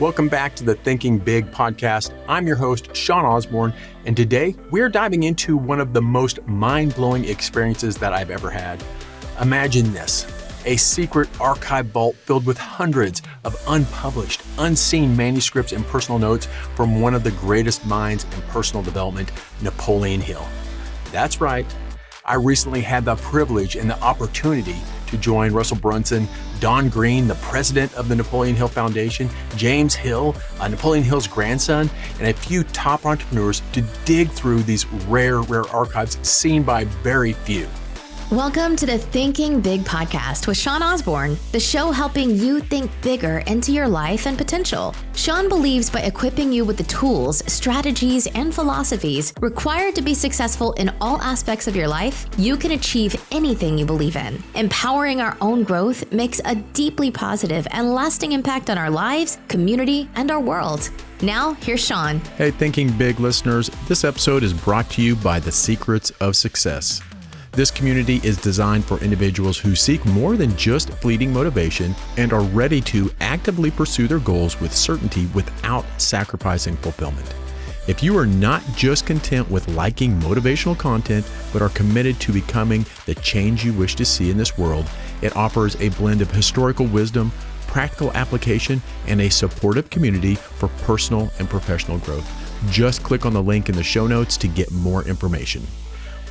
Welcome back to the Thinking Big podcast. I'm your host, Sean Osborn, and today we're diving into one of the most mind-blowing experiences that I've ever had. Imagine this, a secret archive vault filled with hundreds of unpublished, unseen manuscripts and personal notes from one of the greatest minds in personal development, Napoleon Hill. That's right. I recently had the privilege and the opportunity to join Russell Brunson, Don Green, the president of the Napoleon Hill Foundation, James Hill, Napoleon Hill's grandson, and a few top entrepreneurs to dig through these rare archives seen by very few. Welcome to the Thinking Big podcast with Sean Osborn, the show helping you think bigger into your life and potential. Sean believes by equipping you with the tools, strategies, and philosophies required to be successful in all aspects of your life, you can achieve anything you believe in. Empowering our own growth makes a deeply positive and lasting impact on our lives, community, and our world. Now, here's Sean. Hey, Thinking Big listeners, this episode is brought to you by The Secrets of Success. This community is designed for individuals who seek more than just fleeting motivation and are ready to actively pursue their goals with certainty without sacrificing fulfillment. If you are not just content with liking motivational content, but are committed to becoming the change you wish to see in this world, it offers a blend of historical wisdom, practical application, and a supportive community for personal and professional growth. Just click on the link in the show notes to get more information.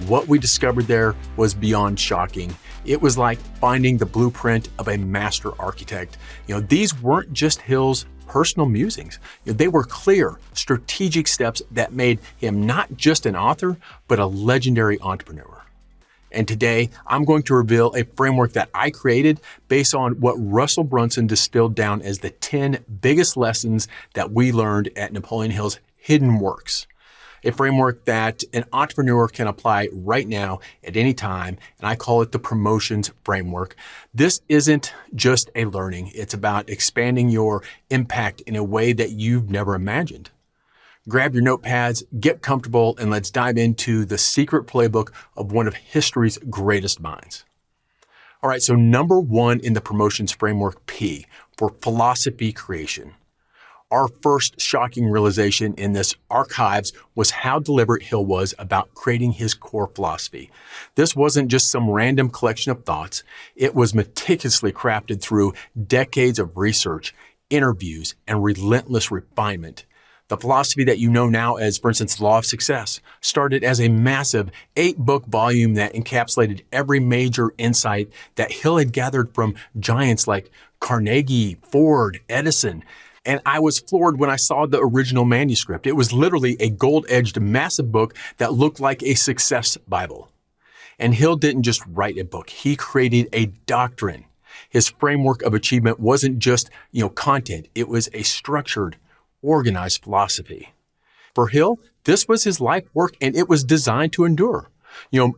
What we discovered there was beyond shocking. It was like finding the blueprint of a master architect. These weren't just Hill's personal musings. They were clear, strategic steps that made him not just an author, but a legendary entrepreneur. And today, I'm going to reveal a framework that I created based on what Russell Brunson distilled down as the 10 biggest lessons that we learned at Napoleon Hill's Hidden Works. A framework that an entrepreneur can apply right now at any time, and I call it the promotions framework. This isn't just a learning. It's about expanding your impact in a way that you've never imagined. Grab your notepads, get comfortable, and let's dive into the secret playbook of one of history's greatest minds. All right, so number one in the promotions framework, P, for philosophy creation. Our first shocking realization in this archives was how deliberate Hill was about creating his core philosophy. This wasn't just some random collection of thoughts. It was meticulously crafted through decades of research, interviews, and relentless refinement. The philosophy that you know now as, for instance, Law of Success started as a massive 8-book volume that encapsulated every major insight that Hill had gathered from giants like Carnegie, Ford, Edison. And I was floored when I saw the original manuscript. It was literally a gold-edged, massive book that looked like a success Bible. And Hill didn't just write a book. He created a doctrine. His framework of achievement wasn't just, content. It was a structured, organized philosophy. For Hill, this was his life work, and it was designed to endure.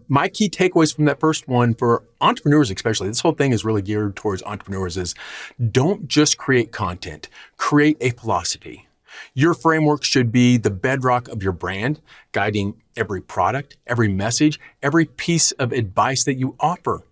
My key takeaways from that first one for entrepreneurs especially, this whole thing is really geared towards entrepreneurs, is don't just create content, create a philosophy. Your framework should be the bedrock of your brand, guiding every product, every message, every piece of advice that you offer.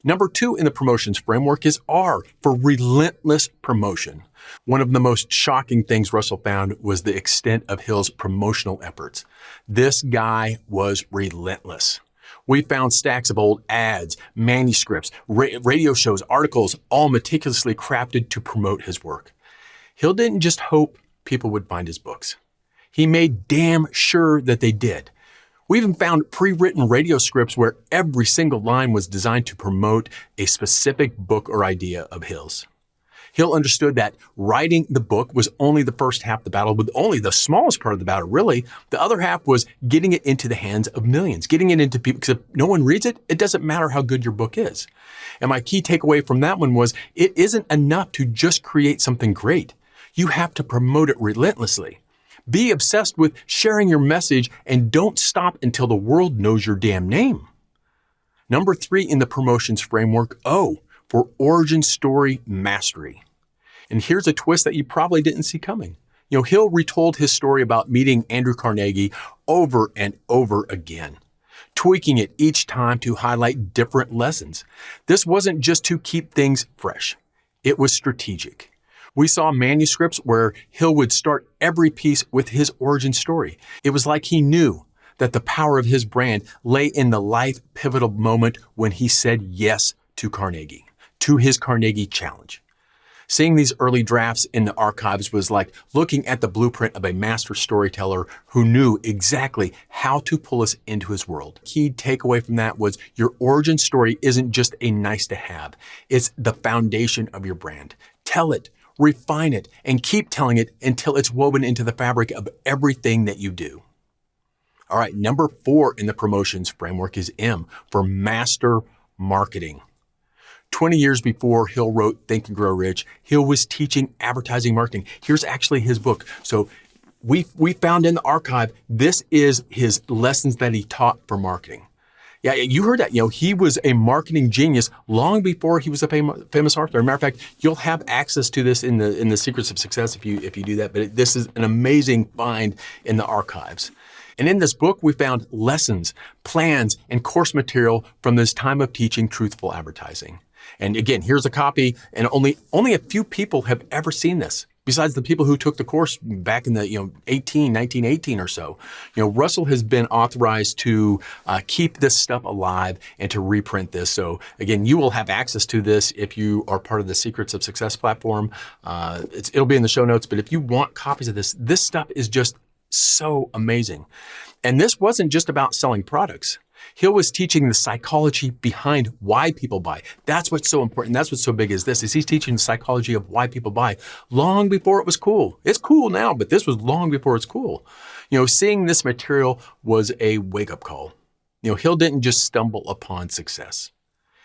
Number 2 in the promotions framework is R, for relentless promotion. One of the most shocking things Russell found was the extent of Hill's promotional efforts. This guy was relentless. We found stacks of old ads, manuscripts, radio shows, articles, all meticulously crafted to promote his work. Hill didn't just hope people would find his books. He made damn sure that they did. We even found pre-written radio scripts where every single line was designed to promote a specific book or idea of Hill's. Hill understood that writing the book was only the first half of the battle, with only the smallest part of the battle, really. The other half was getting it into the hands of millions, getting it into people, because if no one reads it, it doesn't matter how good your book is. And my key takeaway from that one was it isn't enough to just create something great. You have to promote it relentlessly. Be obsessed with sharing your message and don't stop until the world knows your damn name. Number 3 in the promotions framework, O, for origin story mastery. And here's a twist that you probably didn't see coming. Hill retold his story about meeting Andrew Carnegie over and over again, tweaking it each time to highlight different lessons. This wasn't just to keep things fresh. It was strategic. We saw manuscripts where Hill would start every piece with his origin story. It was like he knew that the power of his brand lay in the life pivotal moment when he said yes to Carnegie, to his Carnegie challenge. Seeing these early drafts in the archives was like looking at the blueprint of a master storyteller who knew exactly how to pull us into his world. Key takeaway from that was your origin story isn't just a nice to have. It's the foundation of your brand. Tell it, refine it, and keep telling it until it's woven into the fabric of everything that you do. All right, number 4 in the promotions framework is M for master marketing. 20 years before Hill wrote Think and Grow Rich, Hill was teaching advertising marketing. Here's actually his book. So we found in the archive, this is his lessons that he taught for marketing. Yeah, you heard that. He was a marketing genius long before he was a famous author. As a matter of fact, you'll have access to this in the Secrets of Success if you do that. But this is an amazing find in the archives. And in this book, we found lessons, plans, and course material from this time of teaching truthful advertising. And again, here's a copy, and only a few people have ever seen this, besides the people who took the course back in the 1918 or so. Russell has been authorized to keep this stuff alive and to reprint this. So again, you will have access to this if you are part of the Secrets of Success platform. It'll be in the show notes, but if you want copies of this stuff is just so amazing. And this wasn't just about selling products. Hill was teaching the psychology behind why people buy. That's what's so important. That's what's so big is he's teaching the psychology of why people buy long before it was cool. It's cool now, but this was long before it's cool. Seeing this material was a wake-up call. Hill didn't just stumble upon success.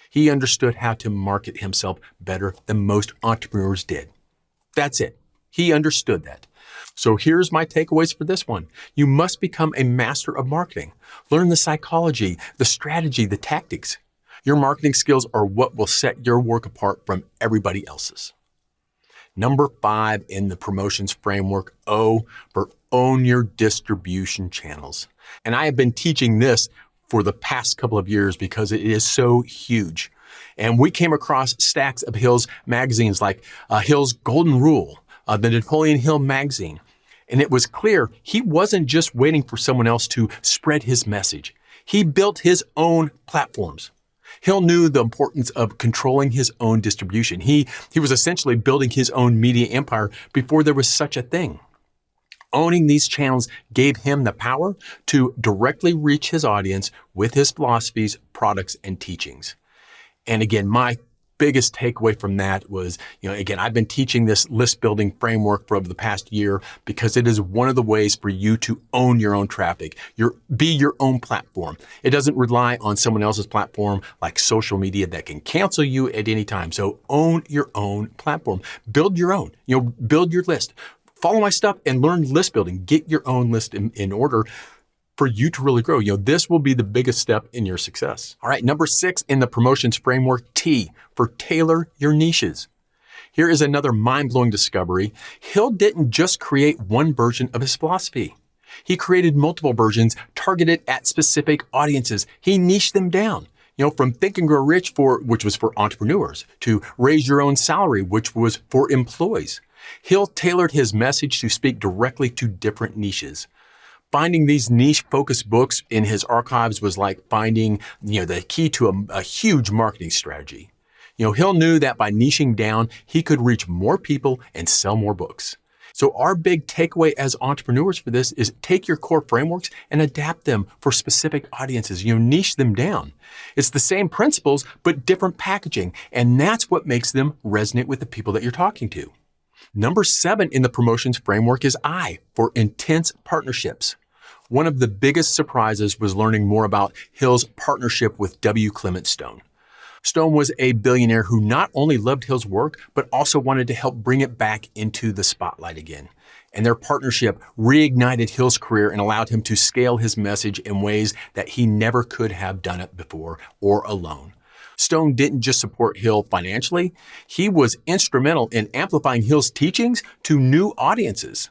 He understood how to market himself better than most entrepreneurs did. That's it. He understood that. So here's my takeaways for this one. You must become a master of marketing. Learn the psychology, the strategy, the tactics. Your marketing skills are what will set your work apart from everybody else's. Number 5 in the promotions framework, O for own your distribution channels. And I have been teaching this for the past couple of years because it is so huge. And we came across stacks of Hill's magazines like Hill's Golden Rule, the Napoleon Hill magazine. And it was clear he wasn't just waiting for someone else to spread his message. He built his own platforms. Hill knew the importance of controlling his own distribution. He was essentially building his own media empire before there was such a thing. Owning these channels gave him the power to directly reach his audience with his philosophies, products, and teachings. And again, my biggest takeaway from that was, again, I've been teaching this list building framework for over the past year because it is one of the ways for you to own your own traffic, be your own platform. It doesn't rely on someone else's platform like social media that can cancel you at any time. So own your own platform, build your own, build your list, follow my stuff and learn list building, get your own list in order for you to really grow. This will be the biggest step in your success. All right, number 6 in the promotions framework, T for tailor your niches. Here is another mind-blowing discovery. Hill didn't just create one version of his philosophy. He created multiple versions targeted at specific audiences. He niched them down. From Think and Grow Rich, which was for entrepreneurs, to Raise Your Own Salary, which was for employees. Hill tailored his message to speak directly to different niches. Finding these niche-focused books in his archives was like finding, the key to a huge marketing strategy. Hill knew that by niching down, he could reach more people and sell more books. So our big takeaway as entrepreneurs for this is take your core frameworks and adapt them for specific audiences. Niche them down. It's the same principles, but different packaging. And that's what makes them resonate with the people that you're talking to. Number 7 in the promotions framework is I for intense partnerships. One of the biggest surprises was learning more about Hill's partnership with W. Clement Stone. Stone was a billionaire who not only loved Hill's work, but also wanted to help bring it back into the spotlight again. And their partnership reignited Hill's career and allowed him to scale his message in ways that he never could have done it before or alone. Stone didn't just support Hill financially, he was instrumental in amplifying Hill's teachings to new audiences.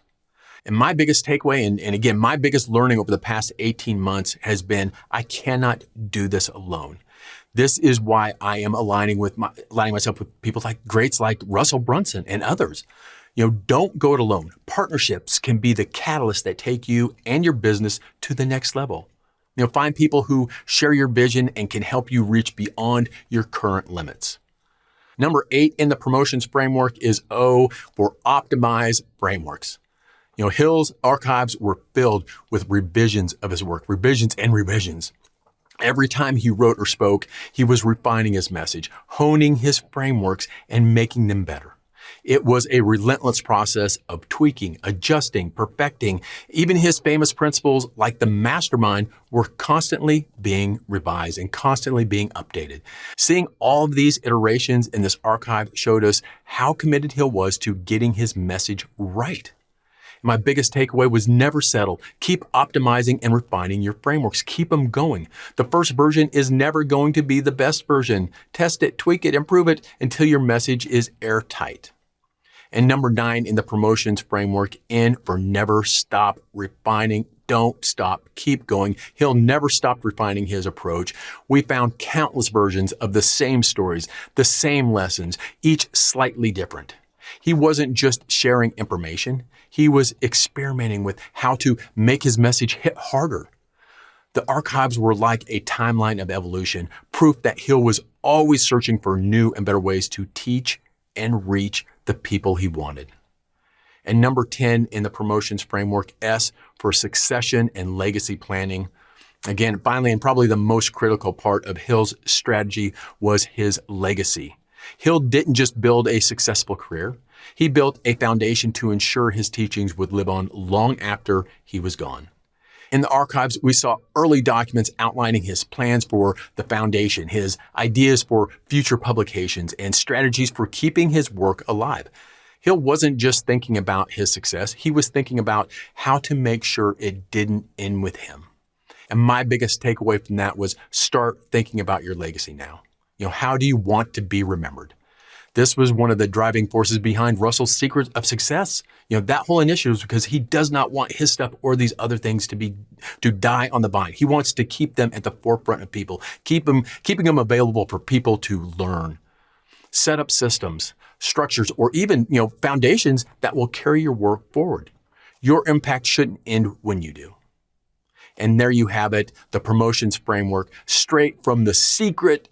And my biggest takeaway, and again, my biggest learning over the past 18 months has been, I cannot do this alone. This is why I am aligning myself with people like greats like Russell Brunson and others. Don't go it alone. Partnerships can be the catalyst that take you and your business to the next level. Find people who share your vision and can help you reach beyond your current limits. Number 8 in the promotions framework is O for optimize frameworks. Hill's archives were filled with revisions of his work, revisions and revisions. Every time he wrote or spoke, he was refining his message, honing his frameworks, and making them better. It was a relentless process of tweaking, adjusting, perfecting. Even his famous principles, like the mastermind, were constantly being revised and constantly being updated. Seeing all of these iterations in this archive showed us how committed Hill was to getting his message right. My biggest takeaway was never settle. Keep optimizing and refining your frameworks. Keep them going. The first version is never going to be the best version. Test it, tweak it, improve it until your message is airtight. And number 9 in the promotions framework, N for never stop refining. Don't stop. Keep going. Hill never stopped refining his approach. We found countless versions of the same stories, the same lessons, each slightly different. He wasn't just sharing information. He was experimenting with how to make his message hit harder. The archives were like a timeline of evolution, proof that Hill was always searching for new and better ways to teach and reach the people he wanted. And number 10 in the promotions framework, S for succession and legacy planning. Again, finally, and probably the most critical part of Hill's strategy was his legacy. Hill didn't just build a successful career. He built a foundation to ensure his teachings would live on long after he was gone. In the archives, we saw early documents outlining his plans for the foundation, his ideas for future publications, and strategies for keeping his work alive. Hill wasn't just thinking about his success. He was thinking about how to make sure it didn't end with him. And my biggest takeaway from that was start thinking about your legacy now. How do you want to be remembered? This was one of the driving forces behind Russell's secret of success. That whole initiative was because he does not want his stuff or these other things to die on the vine. He wants to keep them at the forefront of people, keeping them available for people to learn. Set up systems, structures, or even, foundations that will carry your work forward. Your impact shouldn't end when you do. And there you have it, the promotions framework, straight from the secret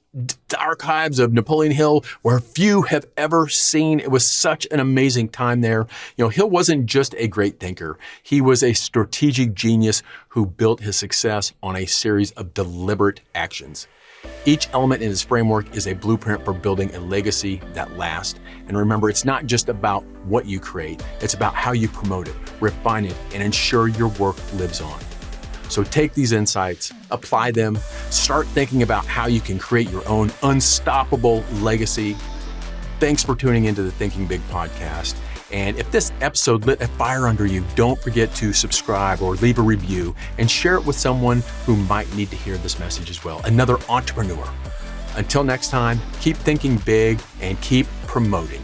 archives of Napoleon Hill, where few have ever seen. It was such an amazing time there. Hill wasn't just a great thinker. He was a strategic genius who built his success on a series of deliberate actions. Each element in his framework is a blueprint for building a legacy that lasts. And remember, it's not just about what you create. It's about how you promote it, refine it, and ensure your work lives on. So take these insights, apply them, start thinking about how you can create your own unstoppable legacy. Thanks for tuning into the Thinking Big podcast. And if this episode lit a fire under you, don't forget to subscribe or leave a review and share it with someone who might need to hear this message as well, another entrepreneur. Until next time, keep thinking big and keep promoting.